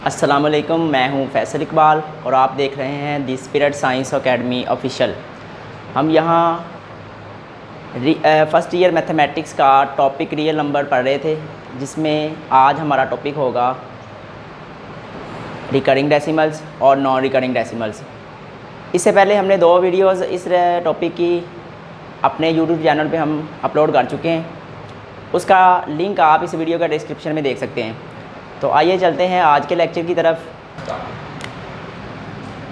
अस्सलाम वालेकुम, मैं हूं फैसल इकबाल और आप देख रहे हैं the spirit science academy official. हम यहां फ़र्स्ट ईयर मैथमेटिक्स का टॉपिक रियल नंबर पढ़ रहे थे, जिसमें आज हमारा टॉपिक होगा रिकरिंग डेसिमल्स और नॉन रिकरिंग डेसिमल्स। इससे पहले हमने 2 वीडियोज़ इस टॉपिक की अपने यूट्यूब चैनल पे हम अपलोड कर चुके हैं। उसका लिंक आप इस वीडियो का डिस्क्रिप्शन में देख सकते हैं। तो आइए चलते हैं आज के लेक्चर की तरफ।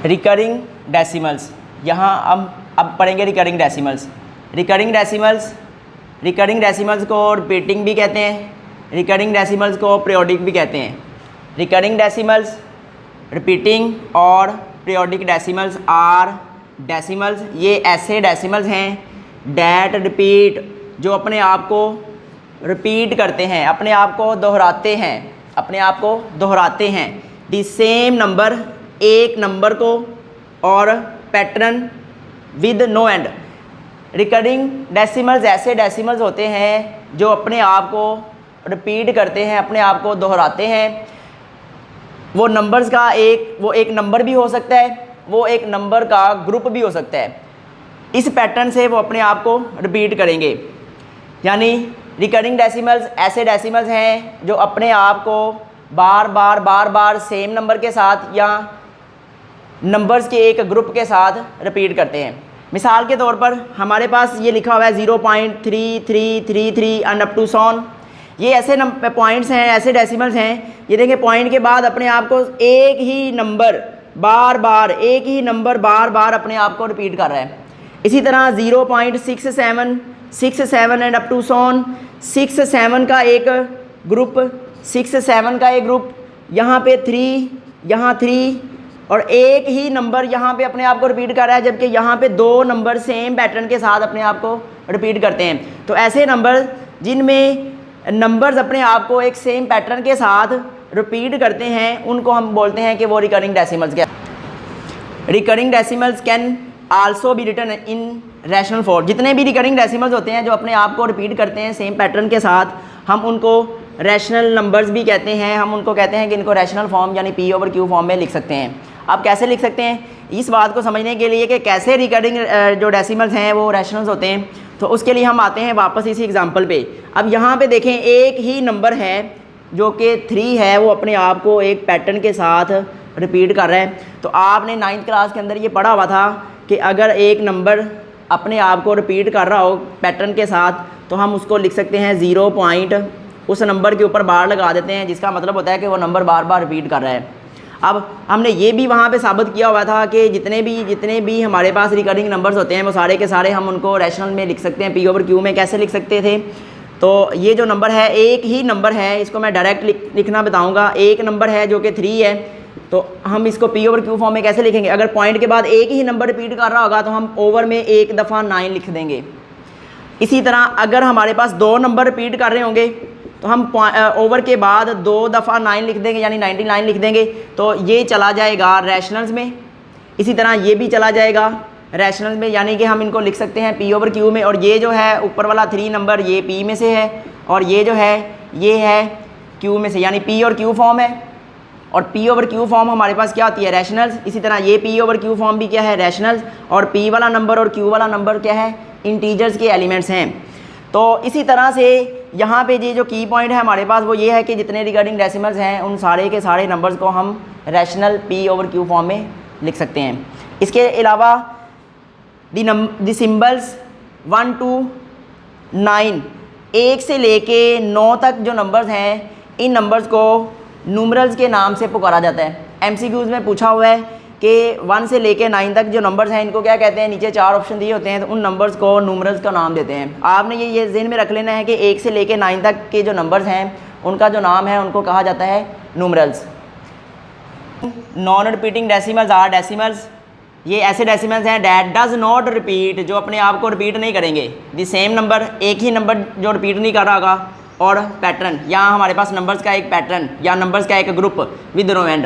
रिकरिंग डेसिमल्स, यहाँ अब पढ़ेंगे रिकरिंग डेसिमल्स। रिकरिंग डेसिमल्स को रिपीटिंग भी कहते हैं, रिकरिंग डेसिमल्स को पीरियोडिक भी कहते हैं। रिकरिंग डेसिमल्स, रिपीटिंग और पीरियोडिक डेसिमल्स आर डेसिमल्स, ये ऐसे डेसिमल्स हैं डैट रिपीट, जो अपने आप को रिपीट करते हैं, अपने आप को दोहराते हैं दी सेम नंबर, एक नंबर को और pattern with no end. Recurring decimals ऐसे डेसिमल्स होते हैं जो अपने आप को रिपीट करते हैं, अपने आप को दोहराते हैं। वो नंबर्स का एक नंबर भी हो सकता है, वो एक नंबर का ग्रुप भी हो सकता है। इस पैटर्न से वो अपने आप को रिपीट करेंगे। यानी रिकरिंग डेसिमल्स ऐसे डेसिमल्स हैं जो अपने आप को बार बार सेम नंबर के साथ या नंबर्स के एक ग्रुप के साथ रिपीट करते हैं। मिसाल के तौर पर हमारे पास ये लिखा हुआ है 0.3333 एंड अप टू सॉन। ये ऐसे पॉइंट्स हैं, ऐसे डेसिमल्स हैं, ये देखें पॉइंट के बाद अपने आप को एक ही नंबर बार बार अपने आप को रिपीट कर रहा है। इसी तरह 0.67 एंड अप टू सॉन, 6 का एक ग्रुप, यहाँ पे 3, यहाँ 3 और एक ही नंबर यहाँ पे अपने आप को रिपीट कर रहा है, जबकि यहाँ पे 2 नंबर सेम पैटर्न के साथ अपने आप को रिपीट करते हैं। तो ऐसे नंबर जिनमें नंबर्स अपने आप को एक सेम पैटर्न के साथ रिपीट करते हैं, उनको हम बोलते हैं कि वो रिकरिंग डेसिमल्स क्या। Recurring decimals can also be written in rational form. जितने भी रिकरिंग डेसिमल्स होते हैं जो अपने आप को रिपीट करते हैं सेम पैटर्न के साथ, हम उनको रैशनल नंबर्स भी कहते हैं। हम उनको कहते हैं कि इनको रैशनल फॉर्म यानी P/Q फॉर्म में लिख सकते हैं। आप कैसे लिख सकते हैं, इस बात को समझने के लिए कि कैसे रिकरिंग जो डेसिमल्स हैं वो रैशनल्स होते हैं, तो उसके लिए हम आते हैं वापस इसी एग्जांपल पे। अब यहाँ पे देखें एक ही नंबर है जो कि 3 है, वो अपने आप को एक पैटर्न के साथ रिपीट कर रहा है। तो आपने 9th क्लास के अंदर ये पढ़ा हुआ था कि अगर एक नंबर अपने आप को रिपीट कर रहा हो पैटर्न के साथ, तो हम उसको लिख सकते हैं 0 पॉइंट, उस नंबर के ऊपर बार लगा देते हैं, जिसका मतलब होता है कि वो नंबर बार बार रिपीट कर रहा है। अब हमने ये भी वहाँ पे साबित किया हुआ था कि जितने भी हमारे पास रिकरिंग नंबर्स होते हैं वो सारे के सारे हम उनको रैशनल में लिख सकते हैं। P/Q में कैसे लिख सकते थे, तो ये जो नंबर है एक ही नंबर है, इसको मैं डायरेक्ट लिखना बताऊँगा। एक नंबर है जो कि 3 है, तो हम इसको P/Q फॉर्म में कैसे लिखेंगे। अगर पॉइंट के बाद एक ही नंबर रिपीट कर रहा होगा तो हम ओवर में एक दफ़ा 9 लिख देंगे। इसी तरह अगर हमारे पास 2 नंबर रिपीट कर रहे होंगे तो हम ओवर के बाद 2 दफ़ा 9 लिख देंगे, यानी 99 लिख देंगे। तो ये चला जाएगा रैशनल्स में। इसी तरह ये भी चला जाएगा रैशनल्स में, यानी कि हम इनको लिख सकते हैं P/Q में। और ये जो है ऊपर वाला 3 नंबर ये P में से है, और ये जो है ये है Q में से, यानी P और Q फॉर्म है। और P/Q फॉर्म हमारे पास क्या होती है, रैशनल्स। इसी तरह ये P/Q फॉर्म भी क्या है, रैशनल्स। और P वाला नंबर और Q वाला नंबर क्या है, इंटीजर्स के एलिमेंट्स हैं। तो इसी तरह से यहाँ पे ये जो की पॉइंट है हमारे पास वो ये है कि जितने रिकरिंग डेसिमल्स हैं उन सारे के सारे नंबर्स को हम रैशनल P/Q फॉर्म में लिख सकते हैं। इसके अलावा द सिंबल्स 1 to 9, 1 से लेके 9 तक जो नंबर्स हैं, इन नंबर्स को न्यूमरल्स के नाम से पुकारा जाता है। MCQs में पूछा हुआ है कि 1 से लेके 9 तक जो नंबर्स हैं इनको क्या कहते हैं। नीचे 4 ऑप्शन दिए होते हैं, तो उन नंबर्स को न्यूमरल्स का नाम देते हैं। आपने ये ज़हन में रख लेना है कि 1 से लेके 9 तक के जो नंबर्स हैं उनका जो नाम है उनको कहा जाता है numerals. Non repeating decimals are decimals, ये ऐसे डेसिमल्स हैं डैट डज नॉट रिपीट, जो अपने आप को रिपीट नहीं करेंगे। द सेम नंबर, एक ही नंबर जो रिपीट नहीं कर रहा होगा, और पैटर्न, यहाँ हमारे पास नंबर्स का एक पैटर्न या नंबर्स का एक ग्रुप विद नो एंड,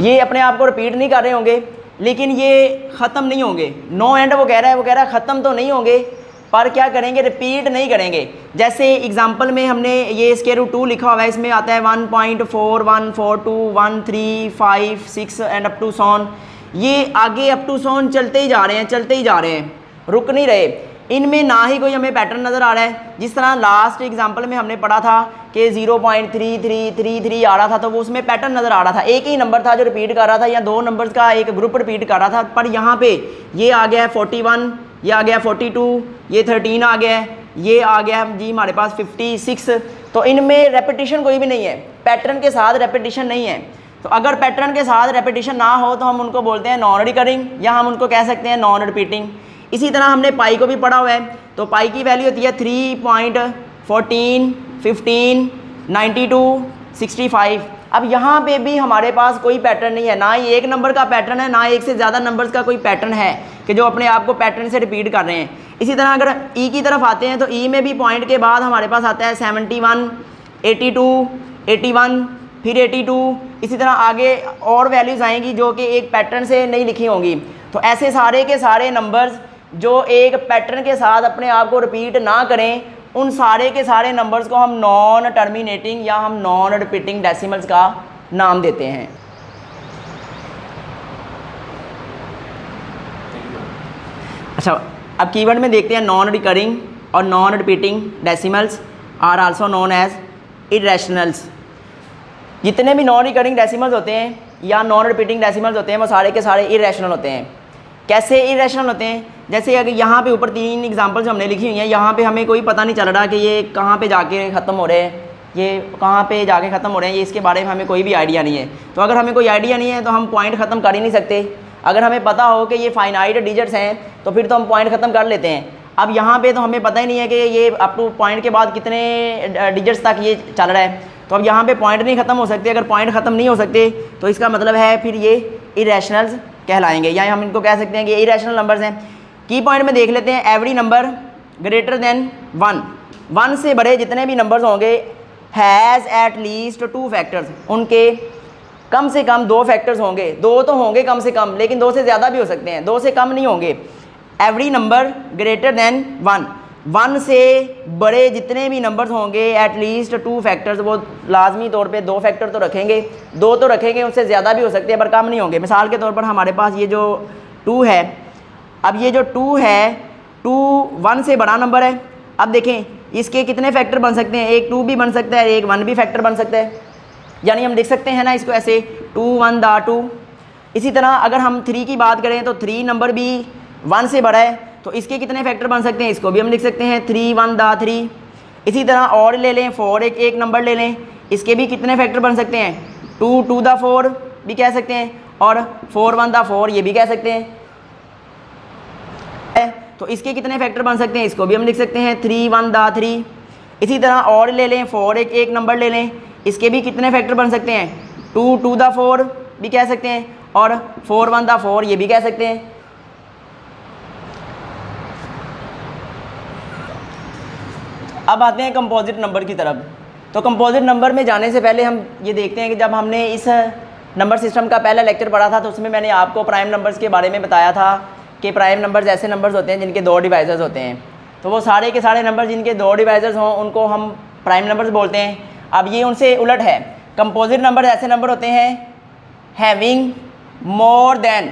ये अपने आप को रिपीट नहीं कर रहे होंगे, लेकिन ये ख़त्म नहीं होंगे। नो एंड वो कह रहा है ख़त्म तो नहीं होंगे, पर क्या करेंगे, रिपीट नहीं करेंगे। जैसे एग्जांपल में हमने ये स्क्वायर रूट 2 लिखा हुआ है, इसमें आता है 1.4142 135 6 एंड अप टू सॉन। ये आगे अप टू सॉन चलते ही जा रहे हैं, चलते ही जा रहे हैं, रुक नहीं रहे। इनमें ना ही कोई हमें पैटर्न नज़र आ रहा है। जिस तरह लास्ट एग्जांपल में हमने पढ़ा था कि 0.3333 आ रहा था, तो वो उसमें पैटर्न नज़र आ रहा था, एक ही नंबर था जो रिपीट कर रहा था, या दो नंबर्स का एक ग्रुप रिपीट कर रहा था। पर यहाँ पे ये आ गया है 41, ये आ गया 42, ये 13 आ गया है, ये आ गया जी हमारे पास 56। तो इनमें रेपिटेशन कोई भी नहीं है, पैटर्न के साथ रेपिटेशन नहीं है। तो अगर पैटर्न के साथ रेपिटेशन ना हो तो हम उनको बोलते हैं नॉन रिकरिंग, या हम उनको कह सकते हैं नॉन रिपीटिंग। इसी तरह हमने पाई को भी पढ़ा हुआ है, तो पाई की वैल्यू होती है 3.14 15 92 65। अब यहाँ पे भी हमारे पास कोई पैटर्न नहीं है, ना ही एक नंबर का पैटर्न है, ना एक से ज़्यादा नंबर्स का कोई पैटर्न है कि जो अपने आप को पैटर्न से रिपीट कर रहे हैं। इसी तरह अगर ई की तरफ आते हैं तो ई में भी पॉइंट के बाद हमारे पास आता है 71 82 81 फिर 82। इसी तरह आगे और वैल्यूज़ आएंगी जो कि एक पैटर्न से नहीं लिखी होंगी। तो ऐसे सारे के सारे नंबर्स जो एक पैटर्न के साथ अपने आप को रिपीट ना करें, उन सारे के सारे नंबर्स को हम नॉन टर्मिनेटिंग या हम नॉन रिपीटिंग डेसिमल्स का नाम देते हैं। अच्छा, अब कीवर्ड में देखते हैं नॉन रिकरिंग और non repeating decimals are also known as irrationals. जितने भी नॉन रिकरिंग डेसिमल्स होते हैं या नॉन रिपीटिंग डेसिमल्स होते हैं वो सारे के सारे इरेशनल होते हैं। कैसे इरेशनल होते हैं? जैसे अगर यहाँ पे ऊपर 3 एग्जांपल्स हमने लिखी हुई हैं, यहाँ पे हमें कोई पता नहीं चल रहा कि ये कहाँ पे जाके ख़त्म हो रहे हैं, ये कहाँ पे जाके ख़त्म हो रहे हैं, ये इसके बारे में हमें कोई भी आइडिया नहीं है। तो अगर हमें कोई आइडिया नहीं है तो हम पॉइंट ख़त्म कर ही नहीं सकते। अगर हमें पता हो कि ये फाइनाइट डिजिट्स हैं तो फिर तो हम पॉइंट ख़त्म कर लेते हैं। अब यहाँ पर तो हमें पता ही नहीं है कि ये अप टू पॉइंट के बाद कितने डिजिट्स तक ये चल रहा है, तो अब यहाँ पे पॉइंट नहीं ख़त्म हो सकते। अगर पॉइंट ख़त्म नहीं हो सकते तो इसका मतलब है फिर ये इरेशनल्स कहलाएंगे, या हम इनको कह सकते हैं कि इरेशनल नंबर्स हैं। की पॉइंट में देख लेते हैं, एवरी नंबर ग्रेटर देन 1 से बड़े जितने भी नंबर्स होंगे हैज़ एट लीस्ट 2 फैक्टर्स, उनके कम से कम 2 फैक्टर्स होंगे। 2 तो होंगे कम से कम, लेकिन 2 से ज़्यादा भी हो सकते हैं, 2 से कम नहीं होंगे। एवरी नंबर ग्रेटर देन 1 से बड़े जितने भी नंबर्स होंगे एट लीस्ट 2 फैक्टर्स, वो लाजमी तौर पे 2 फैक्टर तो रखेंगे, 2 तो रखेंगे, उससे ज़्यादा भी हो सकते हैं पर कम नहीं होंगे। मिसाल के तौर पर हमारे पास ये जो 2 है, अब ये जो 2 है, 2 1 से बड़ा नंबर है। अब देखें इसके कितने फैक्टर बन सकते हैं, एक 2 भी बन सकता है, एक 1 भी फैक्टर बन सकता है, यानी हम लिख सकते हैं ना इसको ऐसे 2 1 दा 2। इसी तरह अगर हम 3 की बात करें तो 3 नंबर भी 1 से बड़ा है, तो इसके कितने फैक्टर बन सकते हैं, इसको भी हम लिख सकते हैं 3 1 दा 3। इसी तरह और ले लें 4, एक नंबर ले लें, इसके भी कितने फैक्टर बन सकते हैं, 2 2 दा 4 भी कह सकते हैं, और 4 1 दा 4 ये भी कह सकते हैं। तो इसके कितने फैक्टर बन सकते हैं, इसको भी हम लिख सकते हैं 3 1 दा 3। इसी तरह और ले लें 4, एक नंबर ले लें, इसके भी कितने फैक्टर बन सकते हैं, 2 2 दा 4 भी कह सकते हैं, और 4 1 दा 4 ये भी कह सकते हैं। अब आते हैं कंपोजिट नंबर की तरफ। तो कंपोजिट नंबर में जाने से पहले हम ये देखते हैं कि जब हमने इस नंबर सिस्टम का पहला लेक्चर पढ़ा था तो उसमें मैंने आपको प्राइम नंबर्स के बारे में बताया था कि प्राइम नंबर्स ऐसे नंबर्स होते हैं जिनके 2 डिवाइजर्स होते हैं। तो वो सारे के सारे नंबर जिनके 2 डिवाइजर्स हों उनको हम प्राइम नंबर्स बोलते हैं। अब ये उनसे उलट है, कंपोजिट नंबर ऐसे नंबर होते हैं हैविंग मोर देन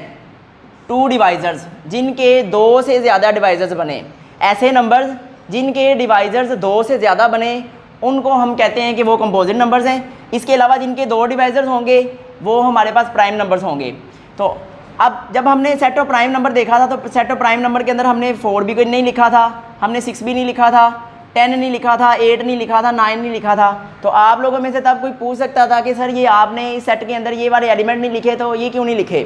2 डिवाइजर्स, जिनके 2 से ज़्यादा डिवाइजर्स बने। ऐसे नंबर्स जिनके डिवाइजर्स 2 से ज़्यादा बने उनको हम कहते हैं कि वो कंपोजिट नंबर्स हैं। इसके अलावा जिनके 2 डिवाइजर्स होंगे वो हमारे पास प्राइम नंबर्स होंगे। तो अब जब हमने सेट ऑफ प्राइम नंबर देखा था तो सेट ऑफ प्राइम नंबर के अंदर हमने 4 भी नहीं लिखा था, हमने 6 भी नहीं लिखा था, 10 नहीं लिखा था, 8 नहीं लिखा था, 9 नहीं लिखा था। तो आप लोगों में से तब कोई पूछ सकता था कि सर ये आपने इस सेट के अंदर ये वाले एलिमेंट नहीं लिखे, तो ये क्यों नहीं लिखे?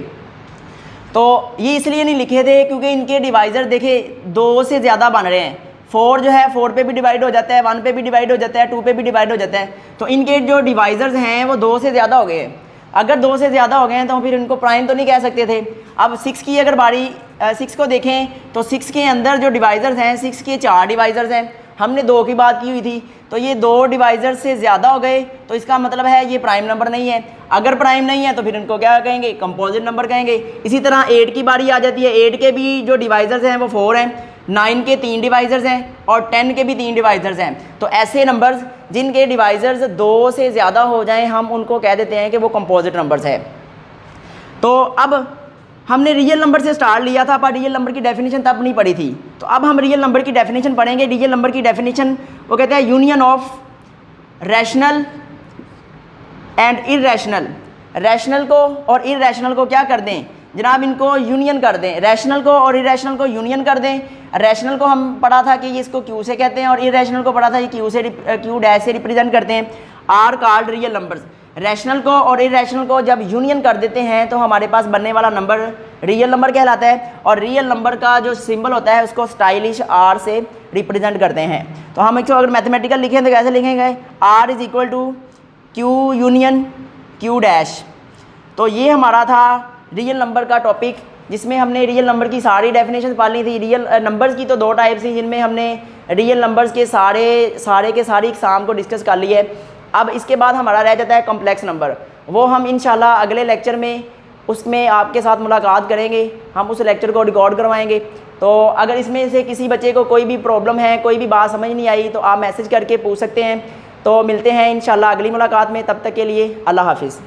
तो ये इसलिए नहीं लिखे थे क्योंकि इनके डिवाइजर देखे 2 से ज़्यादा बन रहे हैं। 4 जो है 4 पे भी डिवाइड हो जाता है, 1 पे भी डिवाइड हो जाता है, 2 पे भी डिवाइड हो जाता है। तो इनके जो डिवाइजर्स हैं वो 2 से ज़्यादा हो गए हैं। अगर 2 से ज़्यादा हो गए हैं तो फिर इनको प्राइम तो नहीं कह सकते थे। अब 6 की अगर बारी 6 को देखें तो 6 के अंदर जो डिवाइजर्स हैं, 6 के 4 डिवाइजर्स हैं, हमने 2 की बात की हुई थी, तो ये 2 डिवाइजर्स से ज़्यादा हो गए, तो इसका मतलब है ये प्राइम नंबर नहीं है। अगर प्राइम नहीं है तो फिर इनको क्या कहेंगे, कंपोजिट नंबर कहेंगे। इसी तरह 8 की बारी आ जाती है, 8 के भी जो डिवाइजर्स हैं वो 4 हैं, 9 के 3 डिवाइजर्स हैं और 10 के भी 3 डिवाइजर्स हैं। तो ऐसे नंबर्स जिनके डिवाइजर्स 2 से ज़्यादा हो जाएं हम उनको कह देते हैं कि वो कंपोजिट नंबर्स है। तो अब हमने रियल नंबर से स्टार्ट लिया था पर रियल नंबर की डेफिनेशन तब नहीं पढ़ी थी। तो अब हम रियल नंबर की डेफिनेशन पढ़ेंगे। रियल नंबर की डेफिनेशन वो कहते हैं union of rational and irrational. Rational को और इर्रेशनल को क्या कर दें जनाब, इनको यूनियन कर दें। रैशनल को और इर्रेशनल को यूनियन कर दें। रैशनल को हम पढ़ा था कि ये इसको क्यू से कहते हैं और इर्रेशनल को पढ़ा था कि क्यू डैश से रिप्रेजेंट करते हैं। Are called real numbers. Rational को और इर्रेशनल को जब यूनियन कर देते हैं तो हमारे पास बनने वाला नंबर रियल नंबर कहलाता है। और रियल नंबर का जो सिंबल होता है उसको स्टाइलिश आर से रिप्रेजेंट करते हैं। तो हम इसको अगर मैथमेटिकल लिखें तो कैसे लिखेंगे, R is equal to Q union Q dash. तो ये हमारा था रियल नंबर का टॉपिक जिसमें हमने रियल नंबर की सारी डेफिनेशन पढ़ ली थी। रियल नंबर्स की तो 2 टाइप्स थी जिनमें हमने रियल नंबर्स के सारे के सारी इकसाम को डिस्कस कर लिए। अब इसके बाद हमारा रह जाता है कॉम्प्लेक्स नंबर। वो हम इंशाल्लाह अगले लेक्चर में उसमें आपके साथ मुलाकात करेंगे, हम उस लेक्चर को रिकॉर्ड करवाएंगे। तो अगर इसमें से किसी बच्चे को कोई भी प्रॉब्लम है, कोई भी बात समझ नहीं आई तो आप मैसेज करके पूछ सकते हैं। तो मिलते हैं इंशाल्लाह अगली मुलाकात में, तब तक के लिए अल्लाह हाफिज़।